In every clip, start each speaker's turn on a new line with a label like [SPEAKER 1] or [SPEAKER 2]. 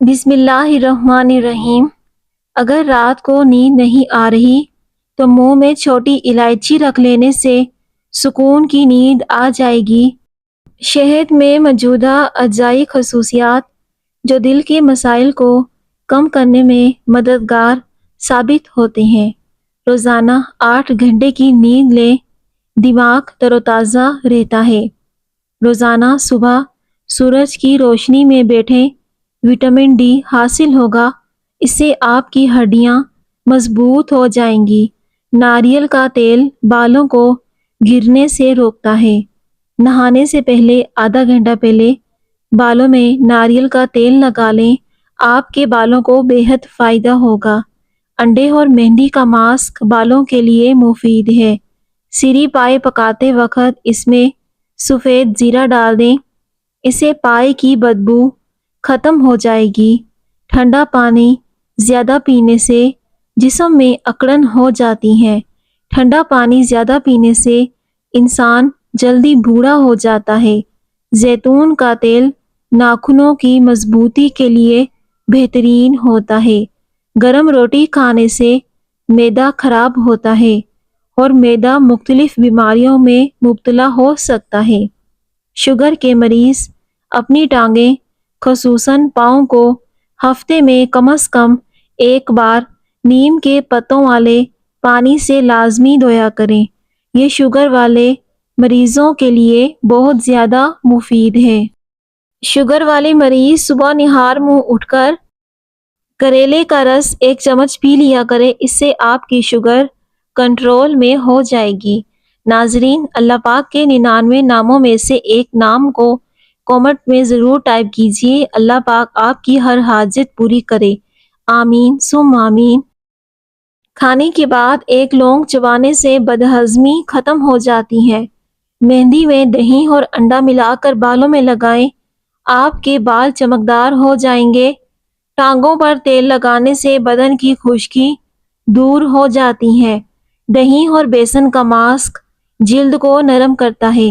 [SPEAKER 1] بسم اللہ الرحمن الرحیم۔ اگر رات کو نیند نہیں آ رہی تو منہ میں چھوٹی الائچی رکھ لینے سے سکون کی نیند آ جائے گی۔ شہد میں موجودہ اجزائی خصوصیات جو دل کے مسائل کو کم کرنے میں مددگار ثابت ہوتے ہیں۔ روزانہ 8 گھنٹے کی نیند لیں، دماغ تر و تازہ رہتا ہے۔ روزانہ صبح سورج کی روشنی میں بیٹھیں، وٹامن ڈی حاصل ہوگا، اس سے آپ کی ہڈیاں مضبوط ہو جائیں گی۔ ناریل کا تیل بالوں کو گرنے سے روکتا ہے۔ نہانے سے پہلے آدھا گھنٹہ پہلے بالوں میں ناریل کا تیل لگا لیں، آپ کے بالوں کو بے حد فائدہ ہوگا۔ انڈے اور مہندی کا ماسک بالوں کے لیے مفید ہے۔ سری پائے پکاتے وقت اس میں سفید زیرہ ڈال دیں، اس سے پائے کی بدبو ختم ہو جائے گی۔ ٹھنڈا پانی زیادہ پینے سے جسم میں اکڑن ہو جاتی ہے۔ ٹھنڈا پانی زیادہ پینے سے انسان جلدی بوڑھا ہو جاتا ہے۔ زیتون کا تیل ناخنوں کی مضبوطی کے لیے بہترین ہوتا ہے۔ گرم روٹی کھانے سے معدہ خراب ہوتا ہے اور معدہ مختلف بیماریوں میں مبتلا ہو سکتا ہے۔ شوگر کے مریض اپنی ٹانگیں خصوصاً پاؤں کو ہفتے میں کم از کم ایک بار نیم کے پتوں والے پانی سے لازمی دھویا کریں۔ یہ شوگر والے مریضوں کے لیے بہت زیادہ مفید ہے۔ شوگر والے مریض صبح نہار منہ اٹھ کر کریلے کا رس 1 چمچ پی لیا کریں، اس سے آپ کی شوگر کنٹرول میں ہو جائے گی۔ ناظرین، اللہ پاک کے 99 ناموں میں سے ایک نام کو کامنٹ میں ضرور ٹائپ کیجئے۔ اللہ پاک آپ کی ہر حاجت پوری کرے، آمین ثم آمین۔ کھانے کے بعد 1 لونگ چبانے سے بدہضمی ختم ہو جاتی ہے۔ مہندی میں دہی اور انڈا ملا کر بالوں میں لگائیں، آپ کے بال چمکدار ہو جائیں گے۔ ٹانگوں پر تیل لگانے سے بدن کی خشکی دور ہو جاتی ہے۔ دہی اور بیسن کا ماسک جلد کو نرم کرتا ہے۔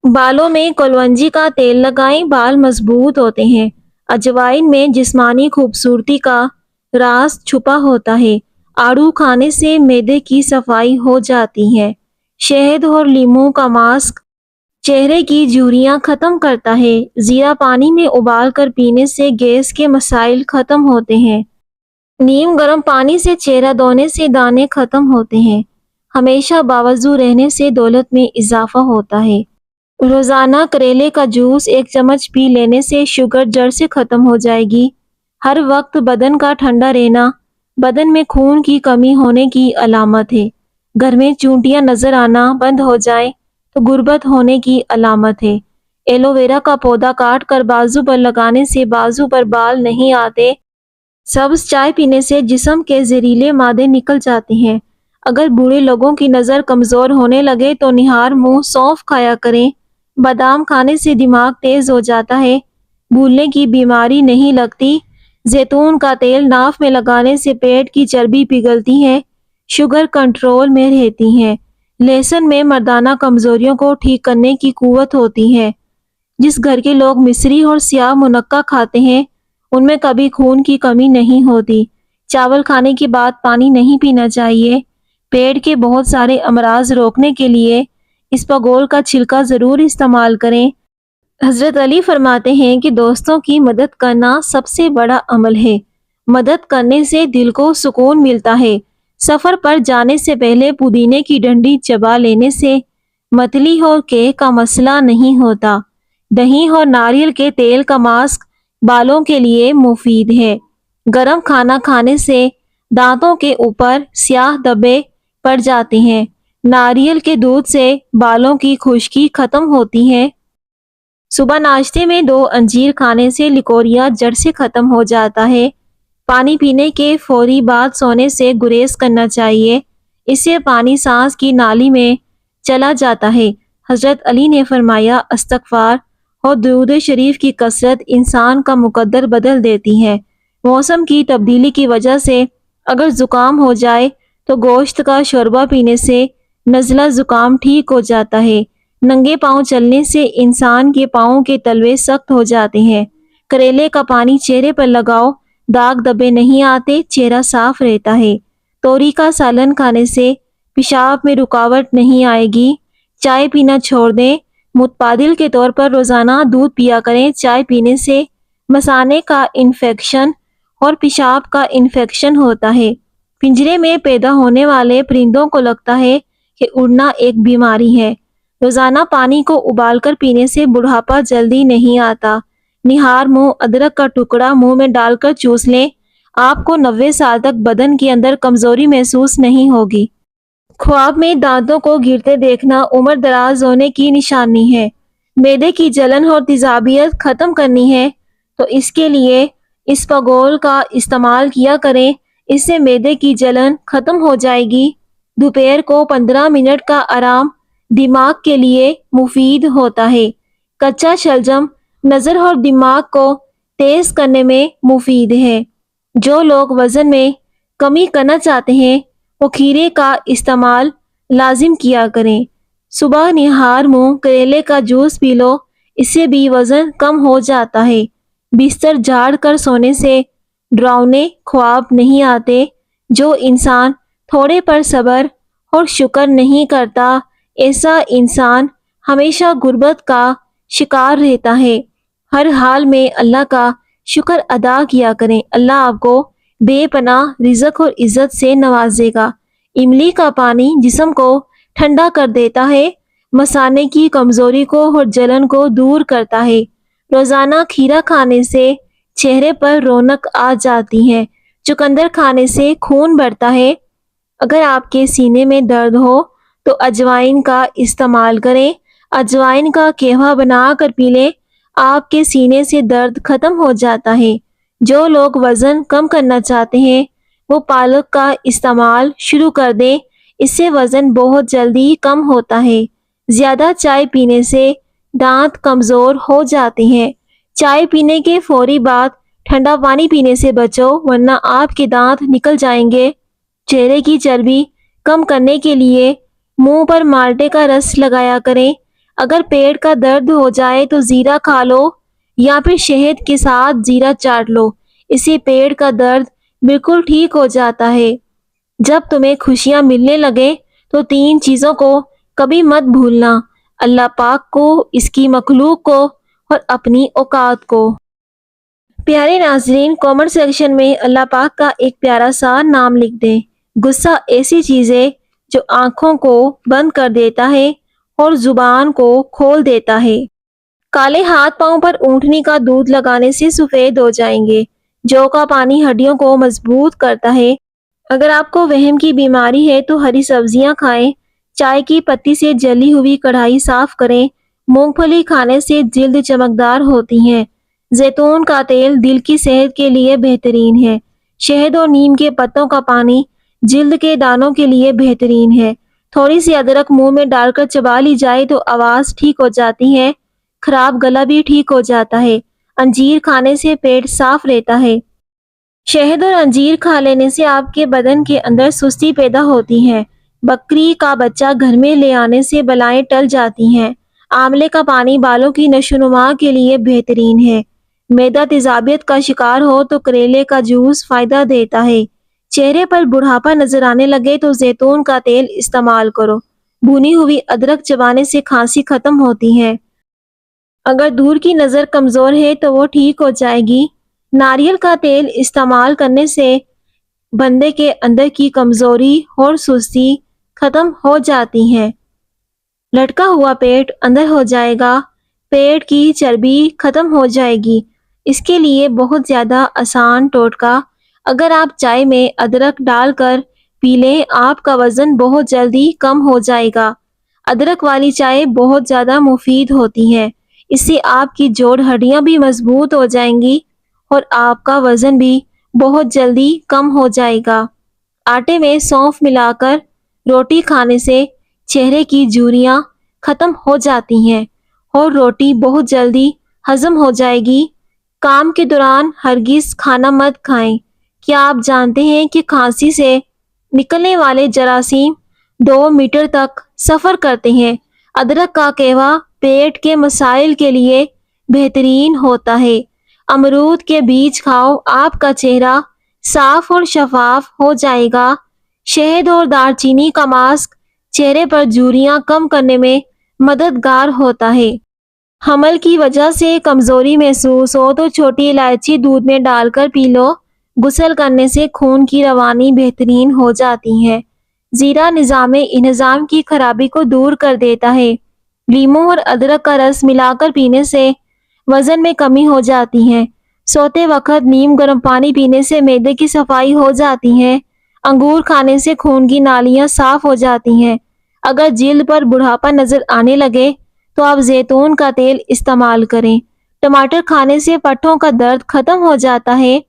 [SPEAKER 1] بالوں میں کلونجی کا تیل لگائیں، بال مضبوط ہوتے ہیں۔ اجوائن میں جسمانی خوبصورتی کا راز چھپا ہوتا ہے۔ آڑو کھانے سے معدے کی صفائی ہو جاتی ہے۔ شہد اور لیموں کا ماسک چہرے کی جھریاں ختم کرتا ہے۔ زیرہ پانی میں ابال کر پینے سے گیس کے مسائل ختم ہوتے ہیں۔ نیم گرم پانی سے چہرہ دھونے سے دانے ختم ہوتے ہیں۔ ہمیشہ باوضو رہنے سے دولت میں اضافہ ہوتا ہے۔ روزانہ کریلے کا جوس 1 چمچ پی لینے سے شوگر جڑ سے ختم ہو جائے گی۔ ہر وقت بدن کا ٹھنڈا رہنا بدن میں خون کی کمی ہونے کی علامت ہے۔ گھر میں چونٹیاں نظر آنا بند ہو جائیں تو غربت ہونے کی علامت ہے۔ ایلو ویرا کا پودا کاٹ کر بازو پر لگانے سے بازو پر بال نہیں آتے۔ سبز چائے پینے سے جسم کے زہریلے مادے نکل جاتے ہیں۔ اگر بوڑھے لوگوں کی نظر کمزور ہونے لگے تو نہار منہ سونف کھایا کریں۔ بادام کھانے سے دماغ تیز ہو جاتا ہے، بھولنے کی بیماری نہیں لگتی۔ زیتون کا تیل ناف میں لگانے سے پیٹ کی چربی پگھلتی ہے، شوگر کنٹرول میں رہتی ہے۔ لہسن میں مردانہ کمزوریوں کو ٹھیک کرنے کی قوت ہوتی ہے۔ جس گھر کے لوگ مصری اور سیاہ منقع کھاتے ہیں ان میں کبھی خون کی کمی نہیں ہوتی۔ چاول کھانے کے بعد پانی نہیں پینا چاہیے۔ پیٹ کے بہت سارے امراض روکنے کے لیے اسپاغول کا چھلکا ضرور استعمال کریں۔ حضرت علی فرماتے ہیں کہ دوستوں کی مدد کرنا سب سے بڑا عمل ہے۔ مدد کرنے سے دل کو سکون ملتا ہے۔ سفر پر جانے سے پہلے پودینے کی ڈنڈی چبا لینے سے متلی اور قے کا مسئلہ نہیں ہوتا۔ دہی اور ناریل کے تیل کا ماسک بالوں کے لیے مفید ہے۔ گرم کھانا کھانے سے دانتوں کے اوپر سیاہ دھبے پڑ جاتے ہیں۔ ناریل کے دودھ سے بالوں کی خشکی ختم ہوتی ہے۔ صبح ناشتے میں 2 انجیر کھانے سے لکوریا جڑ سے ختم ہو جاتا ہے۔ پانی پینے کے فوری بعد سونے سے گریز کرنا چاہیے، اس سے پانی سانس کی نالی میں چلا جاتا ہے۔ حضرت علی نے فرمایا، استغفار اور درود شریف کی کثرت انسان کا مقدر بدل دیتی ہے۔ موسم کی تبدیلی کی وجہ سے اگر زکام ہو جائے تو گوشت کا شوربہ پینے سے نزلہ زکام ٹھیک ہو جاتا ہے۔ ننگے پاؤں چلنے سے انسان کے پاؤں کے تلوے سخت ہو جاتے ہیں۔ کریلے کا پانی چہرے پر لگاؤ، داغ دبے نہیں آتے، چہرہ صاف رہتا ہے۔ توری کا سالن کھانے سے پیشاب میں رکاوٹ نہیں آئے گی۔ چائے پینا چھوڑ دیں۔ متبادل کے طور پر روزانہ دودھ پیا کریں۔ چائے پینے سے مثانے کا انفیکشن اور پیشاب کا انفیکشن ہوتا ہے۔ پنجرے میں پیدا ہونے والے پرندوں کو لگتا ہے کہ اڑنا ایک بیماری ہے۔ روزانہ پانی کو ابال کر پینے سے بڑھاپا جلدی نہیں آتا۔ نہار منہ ادرک کا ٹکڑا منہ میں ڈال کر چوس لیں۔ آپ کو 90 سال تک بدن کے اندر کمزوری محسوس نہیں ہوگی۔ خواب میں دانتوں کو گرتے دیکھنا عمر دراز ہونے کی نشانی ہے۔ معدے کی جلن اور تیزابیت ختم کرنی ہے تو اس کے لیے اسپاگول کا استعمال کیا کریں۔ اس سے معدے کی جلن ختم ہو جائے گی۔ دوپہر کو 15 منٹ کا آرام دماغ کے لیے مفید ہوتا ہے۔ کچا شلجم نظر اور دماغ کو تیز کرنے میں مفید ہے۔ جو لوگ وزن میں کمی کرنا چاہتے ہیں وہ کھیرے کا استعمال لازم کیا کریں۔ صبح نہار منہ کریلے کا جوس پی لو، اس سے بھی وزن کم ہو جاتا ہے۔ بستر جھاڑ کر سونے سے ڈراؤنے خواب نہیں آتے۔ جو انسان تھوڑے پر صبر اور شکر نہیں کرتا، ایسا انسان ہمیشہ غربت کا شکار رہتا ہے۔ ہر حال میں اللہ کا شکر ادا کیا کریں، اللہ آپ کو بے پناہ رزق اور عزت سے نوازے گا۔ املی کا پانی جسم کو ٹھنڈا کر دیتا ہے، مثانے کی کمزوری کو اور جلن کو دور کرتا ہے۔ روزانہ کھیرا کھانے سے چہرے پر رونق آ جاتی ہے۔ چقندر کھانے سے خون بڑھتا ہے۔ اگر آپ کے سینے میں درد ہو تو اجوائن کا استعمال کریں۔ اجوائن کا قہوہ بنا کر پی لیں، آپ کے سینے سے درد ختم ہو جاتا ہے۔ جو لوگ وزن کم کرنا چاہتے ہیں وہ پالک کا استعمال شروع کر دیں، اس سے وزن بہت جلدی کم ہوتا ہے۔ زیادہ چائے پینے سے دانت کمزور ہو جاتے ہیں۔ چائے پینے کے فوری بعد ٹھنڈا پانی پینے سے بچو ورنہ آپ کے دانت نکل جائیں گے۔ چہرے کی چربی کم کرنے کے لیے منہ پر مالٹے کا رس لگایا کریں۔ اگر پیٹ کا درد ہو جائے تو زیرہ کھا لو یا پھر شہد کے ساتھ زیرہ چاٹ لو، اس سے پیٹ کا درد بالکل ٹھیک ہو جاتا ہے۔ جب تمہیں خوشیاں ملنے لگیں تو 3 چیزوں کو کبھی مت بھولنا: اللہ پاک کو، اس کی مخلوق کو اور اپنی اوقات کو۔ پیارے ناظرین، کامنٹ سیکشن میں اللہ پاک کا ایک پیارا سا نام لکھ دیں۔ غصہ ایسی چیز ہے جو آنکھوں کو بند کر دیتا ہے اور زبان کو کھول دیتا ہے۔ کالے ہاتھ پاؤں پر اونٹنی کا دودھ لگانے سے سفید ہو جائیں گے۔ جو کا پانی ہڈیوں کو مضبوط کرتا ہے۔ اگر آپ کو وہم کی بیماری ہے تو ہری سبزیاں کھائیں۔ چائے کی پتی سے جلی ہوئی کڑھائی صاف کریں۔ مونگ پھلی کھانے سے جلد چمکدار ہوتی ہے۔ زیتون کا تیل دل کی صحت کے لیے بہترین ہے۔ شہد اور نیم کے پتوں کا پانی جلد کے دانوں کے لیے بہترین ہے۔ تھوڑی سی ادرک منہ میں ڈال کر چبا لی جائے تو آواز ٹھیک ہو جاتی ہے۔ خراب گلا بھی ٹھیک ہو جاتا ہے۔ انجیر کھانے سے پیٹ صاف رہتا ہے۔ شہد اور انجیر کھا لینے سے آپ کے بدن کے اندر سستی پیدا ہوتی ہے۔ بکری کا بچہ گھر میں لے آنے سے بلائیں ٹل جاتی ہیں۔ آملے کا پانی بالوں کی نشو نما کے لیے بہترین ہے۔ معدہ تیزابیت کا شکار ہو تو کریلے کا جوس فائدہ دیتا ہے۔ چہرے پر بڑھاپا نظر آنے لگے تو زیتون کا تیل استعمال کرو۔ بھونی ہوئی ادرک چبانے سے کھانسی ختم ہوتی ہے۔ اگر دور کی نظر کمزور ہے تو وہ ٹھیک ہو جائے گی۔ ناریل کا تیل استعمال کرنے سے بندے کے اندر کی کمزوری اور سستی ختم ہو جاتی ہے۔ لٹکا ہوا پیٹ اندر ہو جائے گا۔ پیٹ کی چربی ختم ہو جائے گی۔ اس کے لیے بہت زیادہ آسان ٹوٹکا: اگر آپ چائے میں ادرک ڈال کر پی لیں، آپ کا وزن بہت جلدی کم ہو جائے گا۔ ادرک والی چائے بہت زیادہ مفید ہوتی ہے۔ اس سے آپ کی جوڑ ہڈیاں بھی مضبوط ہو جائیں گی اور آپ کا وزن بھی بہت جلدی کم ہو جائے گا۔ آٹے میں سونف ملا کر روٹی کھانے سے چہرے کی جھریاں ختم ہو جاتی ہیں اور روٹی بہت جلدی ہضم ہو جائے گی۔ کام کے دوران ہرگز کھانا مت کھائیں۔ کیا آپ جانتے ہیں کہ کھانسی سے نکلنے والے جراثیم 2 میٹر تک سفر کرتے ہیں؟ ادرک کا قہوہ پیٹ کے مسائل کے لیے بہترین ہوتا ہے۔ امرود کے بیج کھاؤ، آپ کا چہرہ صاف اور شفاف ہو جائے گا۔ شہد اور دار چینی کا ماسک چہرے پر جھریاں کم کرنے میں مددگار ہوتا ہے۔ حمل کی وجہ سے کمزوری محسوس ہو تو چھوٹی الائچی دودھ میں ڈال کر پی لو۔ غسل کرنے سے خون کی روانی بہترین ہو جاتی ہے۔ زیرہ نظام انہضام کی خرابی کو دور کر دیتا ہے۔ لیموں اور ادرک کا رس ملا کر پینے سے وزن میں کمی ہو جاتی ہے۔ سوتے وقت نیم گرم پانی پینے سے معدے کی صفائی ہو جاتی ہے۔ انگور کھانے سے خون کی نالیاں صاف ہو جاتی ہیں۔ اگر جلد پر بڑھاپا نظر آنے لگے تو آپ زیتون کا تیل استعمال کریں۔ ٹماٹر کھانے سے پٹھوں کا درد ختم ہو جاتا ہے۔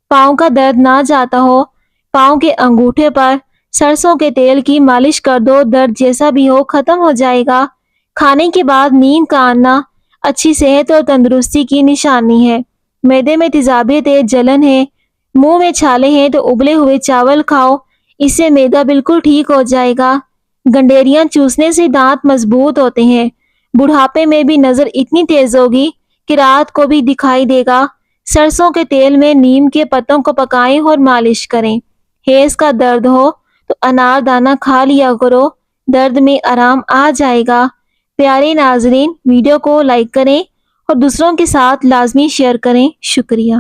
[SPEAKER 1] پاؤں کا درد نہ جاتا ہو، پاؤں کے انگوٹھے پر سرسوں کے تیل کی مالش کر دو، درد جیسا بھی ہو ختم ہو جائے گا۔ کھانے کے بعد نیند کا آنا اچھی صحت اور تندرستی کی نشانی ہے۔ معدے میں تیزابیت ہے، جلن ہے، منہ میں چھالے ہیں تو ابلے ہوئے چاول کھاؤ، اس سے معدہ بالکل ٹھیک ہو جائے گا۔ گنڈیریاں چوسنے سے دانت مضبوط ہوتے ہیں۔ بڑھاپے میں بھی نظر اتنی تیز ہوگی کہ رات کو بھی دکھائی دے گا۔ سرسوں کے تیل میں نیم کے پتوں کو پکائیں اور مالش کریں۔ ہیض کا درد ہو تو انار دانہ کھا لیا کرو، درد میں آرام آ جائے گا۔ پیارے ناظرین، ویڈیو کو لائک کریں اور دوسروں کے ساتھ لازمی شیئر کریں۔ شکریہ۔